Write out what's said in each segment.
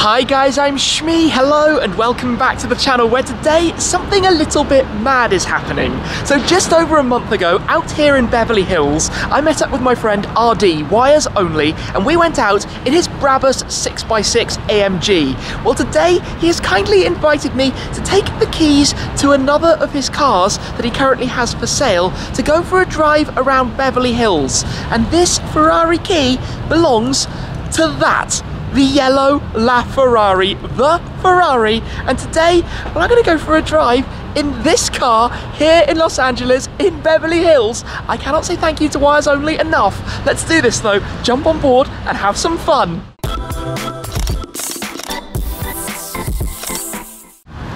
Hi guys, I'm Shmee, hello and welcome back to the channel where today something a little bit mad is happening. So just over a month ago, out here in Beverly Hills, I met up with my friend RD, wires only, and we went out in his Brabus 6x6 AMG. Well today, he has kindly invited me to take the keys to another of his cars that he currently has for sale to go for a drive around Beverly Hills. And this Ferrari key belongs to that. The Giallo LaFerrari, the Ferrari, and today, well, I'm gonna go for a drive in this car here in Los Angeles, in Beverly Hills. I cannot say thank you to Wires Only enough. Let's do this though, jump on board and have some fun.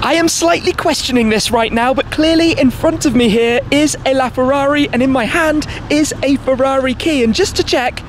I am slightly questioning this right now, but clearly in front of me here is a LaFerrari and in my hand is a Ferrari key, and just to check,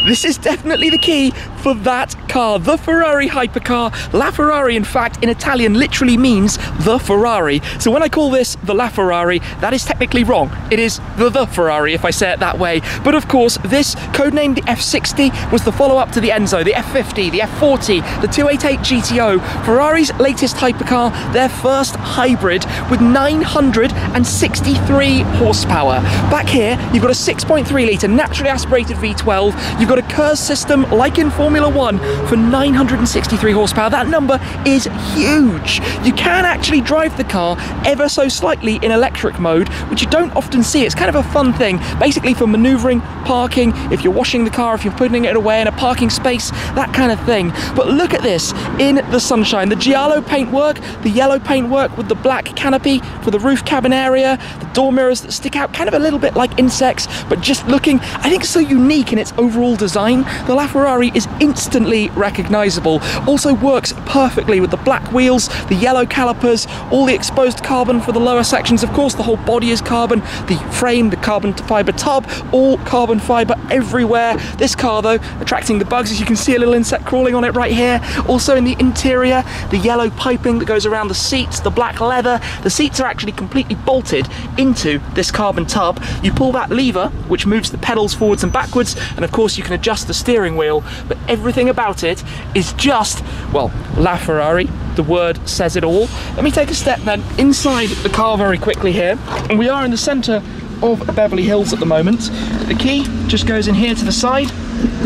this is definitely the key for that car, the Ferrari Hypercar. LaFerrari, in fact, in Italian literally means the Ferrari. So when I call this the LaFerrari, that is technically wrong. It is the Ferrari if I say it that way. But of course, this, codenamed the F60, was the follow-up to the Enzo, the F50, the F40, the 288 GTO, Ferrari's latest hypercar, their first hybrid with 963 horsepower. Back here, you've got a 6.3 litre naturally aspirated V12. You've got a KERS system like in Formula 1 for 963 horsepower. That number is huge. You can actually drive the car ever so slightly in electric mode, which you don't often see. It's kind of a fun thing, basically for maneuvering, parking, if you're washing the car, if you're putting it away in a parking space, that kind of thing. But look at this in the sunshine. The Giallo paintwork, the yellow paintwork with the black canopy for the roof cabin area, the door mirrors that stick out kind of a little bit like insects, but just looking, I think, so unique in its overall design. The LaFerrari is instantly recognizable. Also works perfectly with the black wheels, the yellow calipers, all the exposed carbon for the lower sections. Of course, the whole body is carbon, the frame, the carbon fiber tub, all carbon fiber everywhere. This car though, attracting the bugs, as you can see a little insect crawling on it right here. Also in the interior, the yellow piping that goes around the seats, the black leather. The seats are actually completely bolted into this carbon tub. You pull that lever, which moves the pedals forwards and backwards, and of course you can adjust the steering wheel, but everything about it is just, well, LaFerrari. The word says it all. Let me take a step then inside the car very quickly here, and we are in the center of Beverly Hills at the moment. The key just goes in here to the side,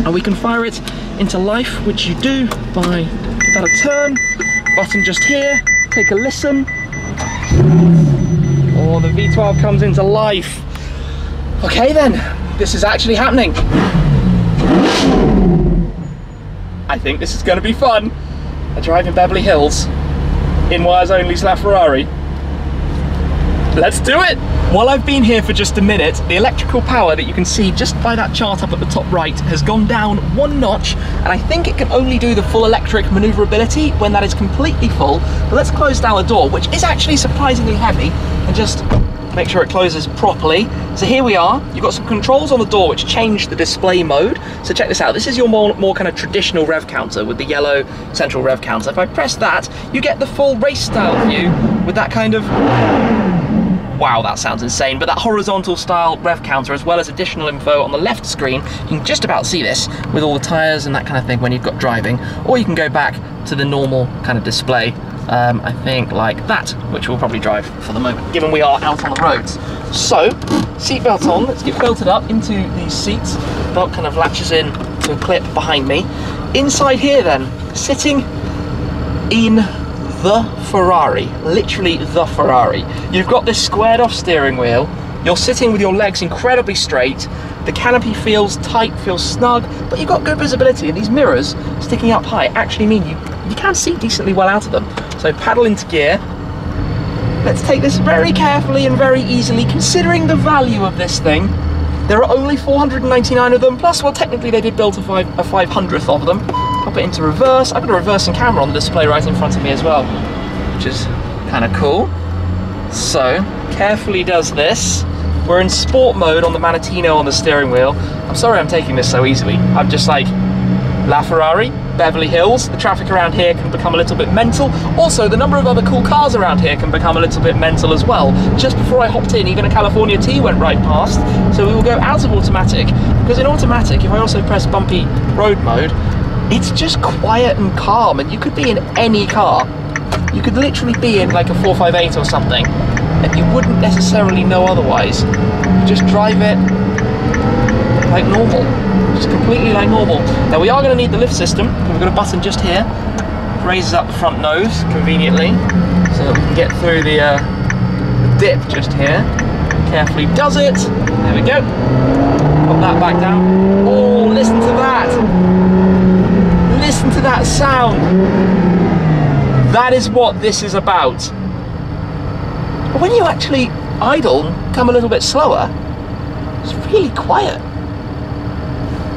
and we can fire it into life, which you do by about a turn, button just here, take a listen. Oh, the V12 comes into life. Okay then, this is actually happening. I think this is going to be fun. A drive in Beverly Hills in Wires Only's LaFerrari. Let's do it! While I've been here for just a minute, the electrical power that you can see just by that chart up at the top right has gone down one notch, and I think it can only do the full electric maneuverability when that is completely full. But let's close down the door, which is actually surprisingly heavy, and just make sure it closes properly. So here we are. You've got some controls on the door which change the display mode. So check this out. This is your more kind of traditional rev counter with the yellow central rev counter. If I press that, you get the full race style view with that kind of, wow, that sounds insane, but that horizontal style rev counter, as well as additional info on the left screen. You can just about see this with all the tires and that kind of thing when you've got driving, or you can go back to the normal kind of display. I think like that, which we'll probably drive for the moment, given we are out on the roads. So, seatbelt on, let's get belted up into these seats. Belt kind of latches in to a clip behind me. Inside here then, sitting in the Ferrari, literally the Ferrari. You've got this squared off steering wheel. You're sitting with your legs incredibly straight. The canopy feels tight, feels snug, but you've got good visibility, and these mirrors sticking up high actually mean you can see decently well out of them. So paddle into gear. Let's take this very carefully and very easily, considering the value of this thing. There are only 499 of them, plus, well, technically they did build a 500th of them. Pop it into reverse. I've got a reversing camera on the display right in front of me as well, which is kind of cool. So, carefully does this. We're in sport mode on the Manettino on the steering wheel. I'm sorry I'm taking this so easily. I'm just like, LaFerrari, Beverly Hills, the traffic around here can become a little bit mental. Also, the number of other cool cars around here can become a little bit mental as well. Just before I hopped in, even a California T went right past, so we will go out of automatic, because in automatic, if I also press bumpy road mode, it's just quiet and calm, and you could be in any car. You could literally be in like a 458 or something, and you wouldn't necessarily know otherwise. You just drive it like normal, just completely like normal. Now we are going to need the lift system. We've got a button just here, raises up the front nose conveniently, so that we can get through the dip just here. Carefully does it. There we go. Pop that back down. Oh, listen to that! Listen to that sound. That is what this is about. But when you actually idle and come a little bit slower, it's really quiet.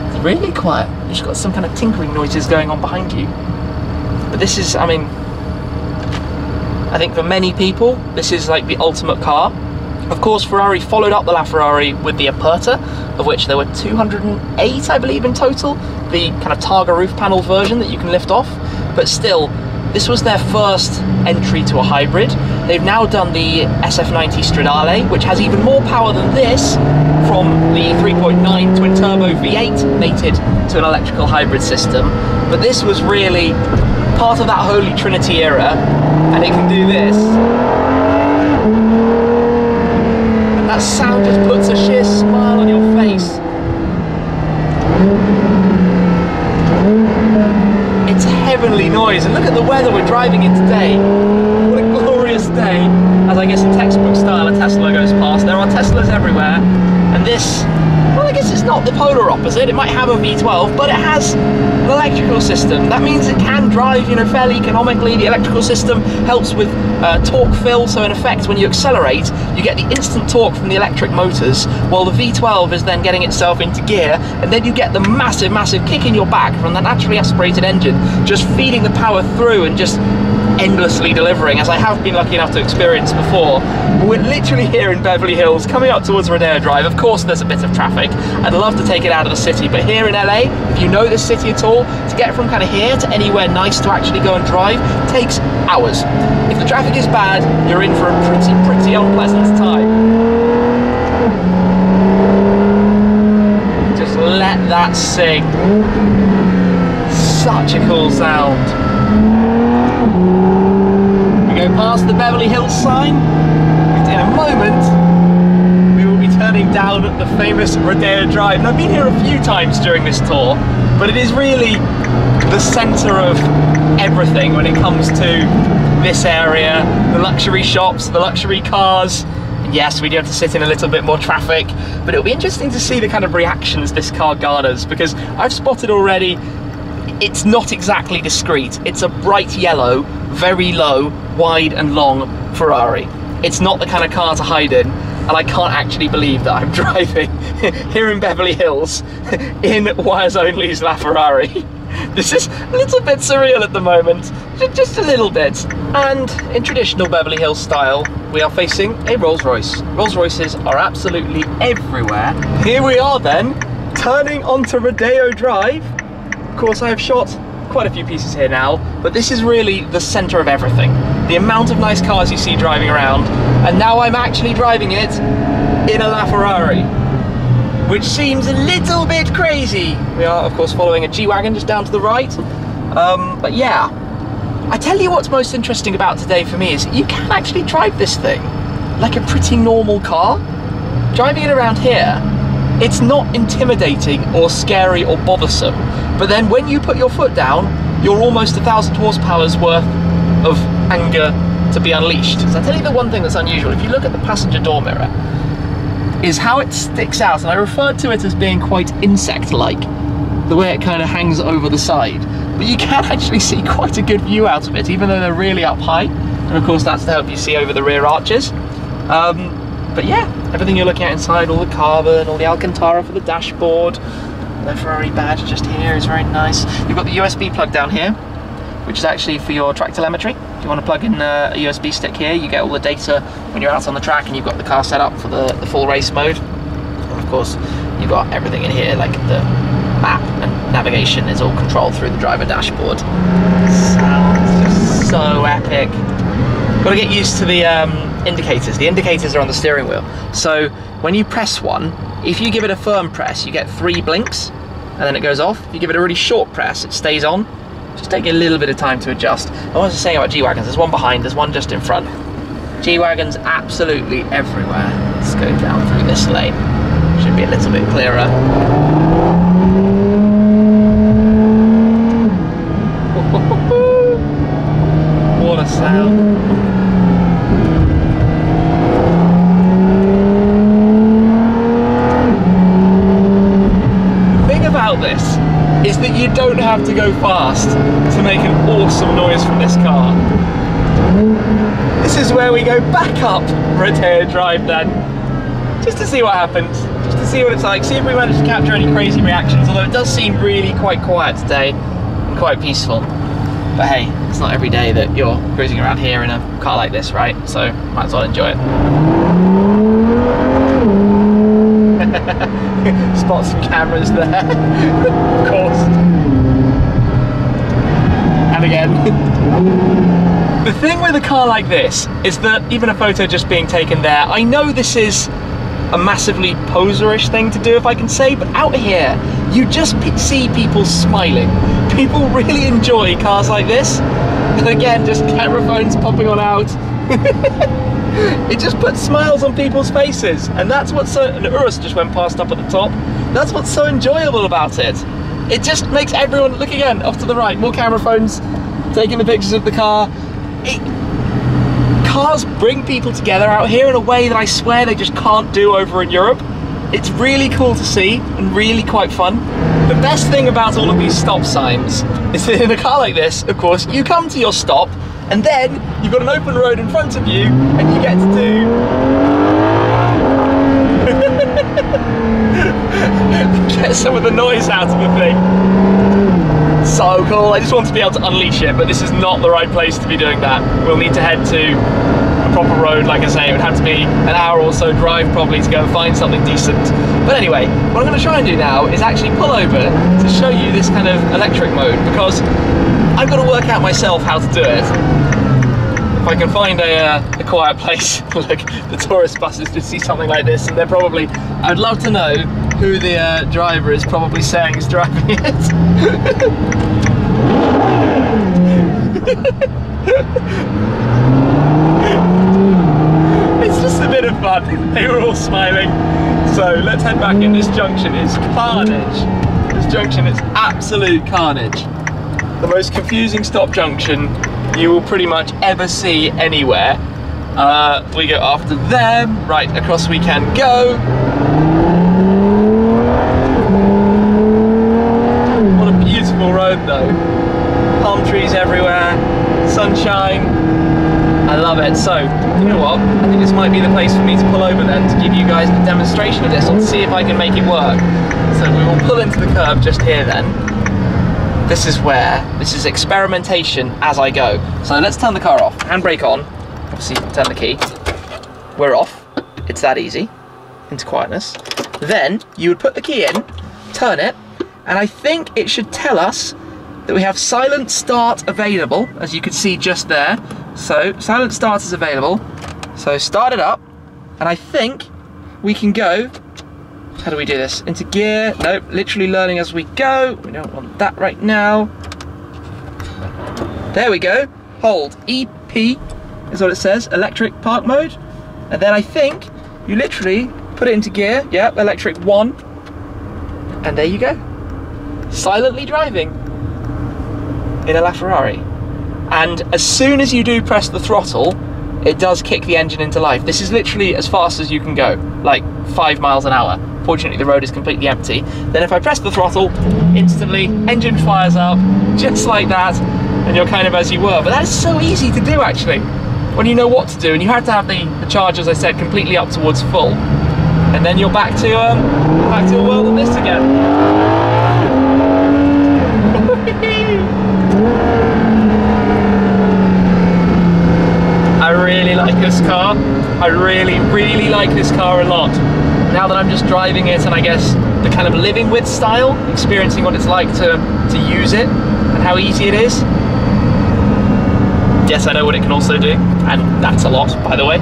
It's really quiet. You've just got some kind of tinkering noises going on behind you. But this is, I mean, I think for many people, this is like the ultimate car. Of course, Ferrari followed up the LaFerrari with the Aperta, of which there were 208, I believe, in total. The kind of Targa roof panel version that you can lift off. But still, this was their first entry to a hybrid. They've now done the SF90 Stradale, which has even more power than this, from the 3.9 twin-turbo V8 mated to an electrical hybrid system. But this was really part of that Holy Trinity era, and it can do this. And that sound just puts a sheer smile on your face. It's heavenly noise, and look at the weather we're driving in today. What a glorious day. As I guess in textbook style a Tesla goes past. There are Teslas everywhere, and this, well, I guess it's not the polar opposite. It might have a V12, but it has an electrical system. That means it can drive, you know, fairly economically. The electrical system helps with torque fill, so in effect when you accelerate you get the instant torque from the electric motors, while the V12 is then getting itself into gear, and then you get the massive kick in your back from the naturally aspirated engine, just feeding the power through and just endlessly delivering, as I have been lucky enough to experience before. We're literally here in Beverly Hills, coming up towards Rodeo Drive. Of course there's a bit of traffic. I'd love to take it out of the city, but here in LA, if you know this city at all, to get from kind of here to anywhere nice to actually go and drive takes hours. If the traffic is bad, you're in for a pretty unpleasant time. Just let that sing. Such a cool sound. We go past the Beverly Hills sign, and in a moment we will be turning down the famous Rodeo Drive. And I've been here a few times during this tour, but it is really the centre of everything when it comes to this area, the luxury shops, the luxury cars. And yes, we do have to sit in a little bit more traffic, but it'll be interesting to see the kind of reactions this car garners, because I've spotted already it's not exactly discreet. It's a bright yellow, very low, wide and long Ferrari. It's not the kind of car to hide in, and I can't actually believe that I'm driving here in Beverly Hills in Wires Only's LaFerrari. This is a little bit surreal at the moment, just a little bit. And in traditional Beverly Hills style, we are facing a Rolls-Royce. Rolls-Royces are absolutely everywhere. Here we are then, turning onto Rodeo Drive. Of course, I have shot quite a few pieces here now, but this is really the center of everything. The amount of nice cars you see driving around, and now I'm actually driving it in a LaFerrari, which seems a little bit crazy. We are, of course, following a G-Wagon just down to the right. But yeah, I tell you what's most interesting about today for me is you can actually drive this thing like a pretty normal car. Driving it around here, it's not intimidating or scary or bothersome. But then when you put your foot down, you're almost 1,000 horsepower's worth of anger to be unleashed. So I tell you the one thing that's unusual, if you look at the passenger door mirror, is how it sticks out, and I referred to it as being quite insect-like, the way it kind of hangs over the side. But you can actually see quite a good view out of it, even though they're really up high. And of course that's to help you see over the rear arches. But yeah, everything you're looking at inside, all the carbon, all the Alcantara for the dashboard, the Ferrari badge just here is very nice. You've got the USB plug down here, which is actually for your track telemetry. If you want to plug in a USB stick here, you get all the data when you're out on the track, and you've got the car set up for the full race mode. And of course, you've got everything in here, like the map and navigation is all controlled through the driver dashboard. Sounds just so epic. Got to get used to the indicators. The indicators are on the steering wheel. So when you press one, if you give it a firm press, you get 3 blinks. and then it goes off. If you give it a really short press, it stays on. Just taking a little bit of time to adjust. And what I was saying about G-Wagons, there's one behind, there's one just in front. G-Wagons absolutely everywhere. Let's go down through this lane. Should be a little bit clearer. What a sound. The thing about this is that you don't have to go fast to make an awesome noise from this car. This is where we go back up rotator drive then, just to see what happens, just to see what it's like, see if we manage to capture any crazy reactions, although it does seem really quite quiet today and quite peaceful. But hey, it's not every day that you're cruising around here in a car like this, right? So might as well enjoy it. Spot some cameras there, of course. And again. The thing with a car like this is that even a photo just being taken there, I know this is a massively poserish thing to do, if I can say, but out here, you just see people smiling. People really enjoy cars like this. And again, just camera phones popping on out. It just puts smiles on people's faces. And that's what's so, and Urus just went past up at the top. That's what's so enjoyable about it. It just makes everyone, look again, off to the right, more camera phones taking the pictures of the car. Cars bring people together out here in a way that I swear they just can't do over in Europe. It's really cool to see and really quite fun. The best thing about all of these stop signs is that in a car like this, of course, you come to your stop and then you've got an open road in front of you and you get to do get some of the noise out of the thing. So cool. I just want to be able to unleash it, but this is not the right place to be doing that. We'll need to head to a proper road, like I say. It would have to be an hour or so drive probably to go and find something decent. But anyway, what I'm going to try and do now is actually pull over to show you this kind of electric mode, because I've got to work out myself how to do it. If I can find a quiet place, look, the tourist buses just see something like this and they're probably, I'd love to know who the driver is probably saying is driving it. It's just a bit of fun. They were all smiling. So let's head back in. This junction is carnage. This junction is absolute carnage. The most confusing stop junction you will pretty much ever see anywhere. We go after them, right across we can go. What a beautiful road though. Palm trees everywhere, sunshine. I love it. So, you know what? I think this might be the place for me to pull over then to give you guys a demonstration of this, or to see if I can make it work. So we will pull into the curb just here then. This is experimentation as I go. So let's turn the car off, handbrake on, obviously turn the key. We're off, it's that easy, into quietness. Then you would put the key in, turn it, and I think it should tell us that we have silent start available, as you can see just there. So silent start is available. So start it up, and I think we can go, how do we do this? Into gear, nope, literally learning as we go. We don't want that right now. There we go, hold, EP is what it says, electric park mode. And then I think you literally put it into gear, yep, electric 1. And there you go. Silently driving in a LaFerrari. And as soon as you do press the throttle, it does kick the engine into life. This is literally as fast as you can go, like 5 miles an hour. Fortunately, the road is completely empty. Then if I press the throttle, instantly, engine fires up, just like that, and you're kind of as you were. But that is so easy to do, actually, when you know what to do. And you have to have the charge, as I said, completely up towards full. And then you're back to a world of this again. I really like this car. I really, really like this car a lot. Now that I'm just driving it, and I guess the kind of living with style, experiencing what it's like to use it and how easy it is. Yes, I know what it can also do, and that's a lot, by the way.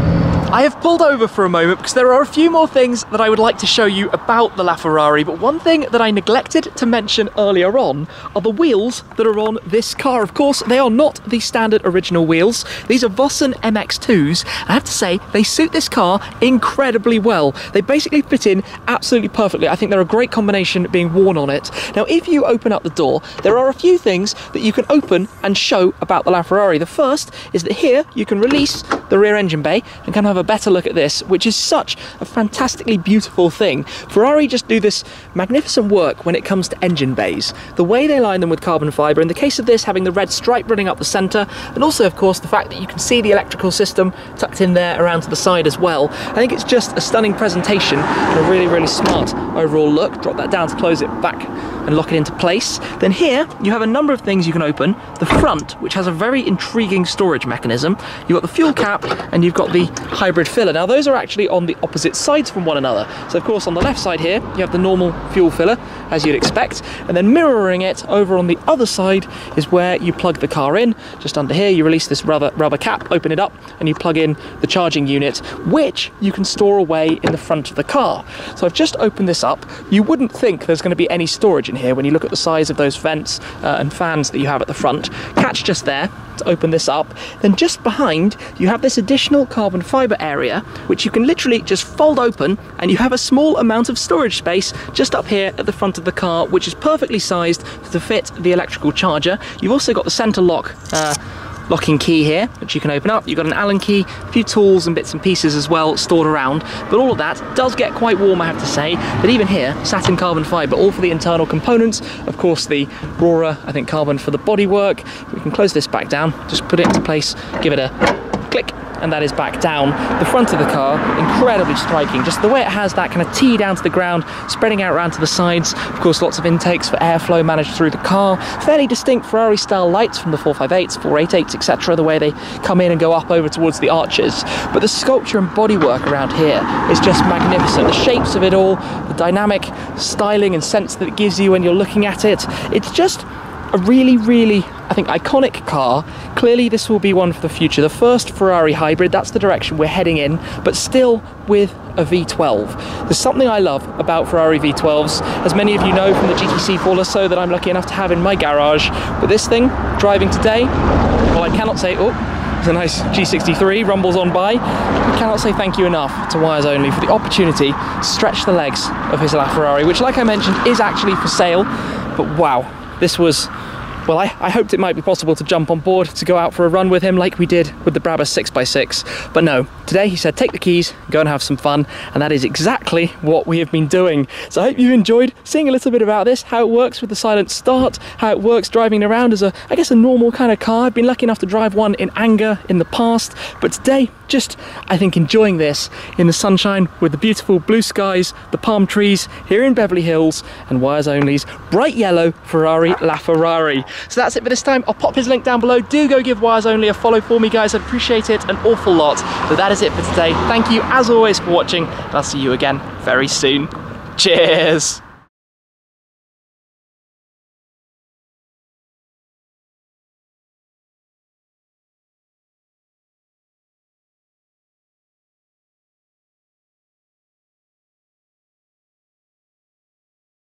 I have pulled over for a moment because there are a few more things that I would like to show you about the LaFerrari, but one thing that I neglected to mention earlier on are the wheels that are on this car. Of course, they are not the standard original wheels. These are Vossen MX2s. I have to say, they suit this car incredibly well. They basically fit in absolutely perfectly. I think they're a great combination being worn on it. Now, if you open up the door, there are a few things that you can open and show about the LaFerrari. The first is that here you can release the rear engine bay and kind of have a better look at this, which is such a fantastically beautiful thing. Ferrari just do this magnificent work when it comes to engine bays. The way they line them with carbon fibre, in the case of this having the red stripe running up the centre, and also of course the fact that you can see the electrical system tucked in there around to the side as well. I think it's just a stunning presentation and a really, really smart overall look. Drop that down to close it back and lock it into place. Then here you have a number of things you can open. The front, which has a very intriguing storage mechanism. You've got the fuel cap and you've got the hybrid filler. Now those are actually on the opposite sides from one another. So of course on the left side here you have the normal fuel filler as you'd expect, and then mirroring it over on the other side is where you plug the car in. Just under here you release this rubber cap, open it up, and you plug in the charging unit, which you can store away in the front of the car. So I've just opened this up. You wouldn't think there's going to be any storage in here when you look at the size of those vents and fans that you have at the front. Catch just there to open this up. Then just behind you have this additional carbon fibre area which you can literally just fold open, and you have a small amount of storage space just up here at the front of the car, which is perfectly sized to fit the electrical charger. You've also got the centre locking key here, which you can open up. You've got an Allen key, a few tools and bits and pieces as well stored around, but all of that does get quite warm, I have to say. But even here, satin carbon fibre, all for the internal components. Of course, the Rora, I think, carbon for the bodywork. We can close this back down, just put it into place, give it a click, and that is back down. The front of the car, incredibly striking. Just the way it has that kind of T down to the ground, spreading out around to the sides. Of course, lots of intakes for airflow managed through the car. Fairly distinct Ferrari style lights from the 458s, 488s, etc. The way they come in and go up over towards the arches. But the sculpture and bodywork around here is just magnificent. The shapes of it all, the dynamic styling and sense that it gives you when you're looking at it. It's just a really, really, I think, iconic car. Clearly this will be one for the future. The first Ferrari hybrid, that's the direction we're heading in, but still with a V12. There's something I love about Ferrari V12s, as many of you know from the GTC 4 or so that I'm lucky enough to have in my garage. But this thing, driving today, well, I cannot say, oh, there's a nice G63 rumbles on by. I cannot say thank you enough to Wires Only for the opportunity to stretch the legs of his LaFerrari, which, like I mentioned, is actually for sale. But wow, this was, well, I hoped it might be possible to jump on board to go out for a run with him like we did with the Brabus 6x6, but no. Today he said take the keys, go and have some fun, and that is exactly what we have been doing. So I hope you enjoyed seeing a little bit about this, how it works with the silent start, how it works driving around as a, I guess, a normal kind of car. I've been lucky enough to drive one in anger in the past, but today just, I think, enjoying this in the sunshine with the beautiful blue skies, the palm trees here in Beverly Hills, and Wires Only's bright yellow Ferrari LaFerrari. So that's it for this time. I'll pop his link down below. Do go give Wires Only a follow for me, guys. I'd appreciate it an awful lot. But that is it for today. Thank you as always for watching, and I'll see you again very soon. Cheers.